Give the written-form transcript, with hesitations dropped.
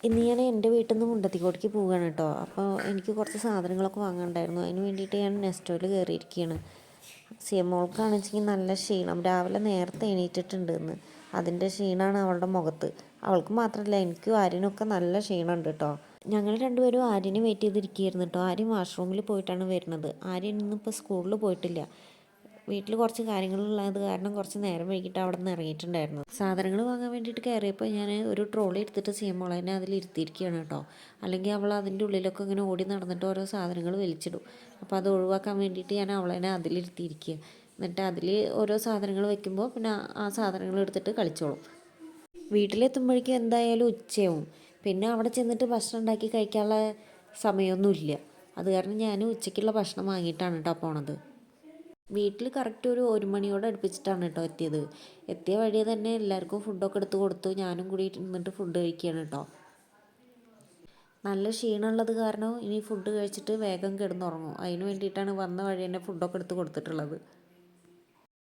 ഇന്ന് ഞാൻ എൻ്റെ വീട്ടിൽ നിന്ന് മുണ്ടത്തിക്കോട്ടേക്ക് പോവുകയാണ് കേട്ടോ. അപ്പോൾ എനിക്ക് കുറച്ച് സാധനങ്ങളൊക്കെ വാങ്ങാനുണ്ടായിരുന്നു. അതിന് വേണ്ടിയിട്ട് ഞാൻ നെസ്റ്റോയിൽ കയറിയിരിക്കുകയാണ്. സിയമോൾക്കാണെന്ന് വെച്ചെങ്കിൽ നല്ല ക്ഷീണം, രാവിലെ നേരത്തെ എണീറ്റിട്ടുണ്ട് ഇന്ന്. അതിൻ്റെ ക്ഷീണമാണ് അവളുടെ മുഖത്ത്. അവൾക്ക് മാത്രമല്ല എനിക്കും ആര്യനൊക്കെ നല്ല ക്ഷീണമുണ്ട് കേട്ടോ. ഞങ്ങൾ രണ്ടുപേരും ആര്യനെ വെയിറ്റ് ചെയ്തിരിക്കുകയായിരുന്നു കേട്ടോ. ആര്യൻ വാഷ്റൂമിൽ പോയിട്ടാണ് വരുന്നത്. ആര്യൻ ഇന്നിപ്പോൾ സ്കൂളിൽ പോയിട്ടില്ല. വീട്ടിൽ കുറച്ച് കാര്യങ്ങളുള്ളത് കാരണം കുറച്ച് നേരം വൈകിട്ട് അവിടെ നിന്ന് ഇറങ്ങിയിട്ടുണ്ടായിരുന്നു. സാധനങ്ങൾ വാങ്ങാൻ വേണ്ടിയിട്ട് കയറിയപ്പോൾ ഞാൻ ഒരു ട്രോളി എടുത്തിട്ട് സിയമോളേനെ അതിലിരുത്തിയിരിക്കുകയാണ് കേട്ടോ. അല്ലെങ്കിൽ അവൾ അതിൻ്റെ ഉള്ളിലൊക്കെ ഇങ്ങനെ ഓടി നടന്നിട്ട് ഓരോ സാധനങ്ങൾ വലിച്ചിടും. അപ്പോൾ അത് ഒഴിവാക്കാൻ വേണ്ടിയിട്ട് ഞാൻ അവളേനെ അതിലിരുത്തിയിരിക്കുക. എന്നിട്ട് അതിൽ ഓരോ സാധനങ്ങൾ വെക്കുമ്പോൾ പിന്നെ ആ സാധനങ്ങൾ എടുത്തിട്ട് കളിച്ചോളും. വീട്ടിലെത്തുമ്പോഴേക്കും എന്തായാലും ഉച്ചയാവും. പിന്നെ അവിടെ ചെന്നിട്ട് ഭക്ഷണം ഉണ്ടാക്കി കഴിക്കാനുള്ള സമയമൊന്നുമില്ല. അത് കാരണം ഞാൻ ഉച്ചയ്ക്കുള്ള ഭക്ഷണം വാങ്ങിയിട്ടാണ് കേട്ടോ പോണത്. വീട്ടിൽ കറക്റ്റ് ഒരു മണിയോട് അടുപ്പിച്ചിട്ടാണ് കേട്ടോ എത്തിയത്. എത്തിയ വഴി തന്നെ എല്ലാവർക്കും ഫുഡൊക്കെ എടുത്ത് കൊടുത്തു. ഞാനും കൂടി ഇരുന്നിട്ട് ഫുഡ് കഴിക്കുകയാണ് കേട്ടോ. നല്ല ക്ഷീണമുള്ളത് കാരണം ഇനി ഫുഡ് കഴിച്ചിട്ട് വേഗം കിടന്നുറങ്ങും. അതിന് വേണ്ടിയിട്ടാണ് വന്ന വഴി തന്നെ ഫുഡൊക്കെ എടുത്ത് കൊടുത്തിട്ടുള്ളത്.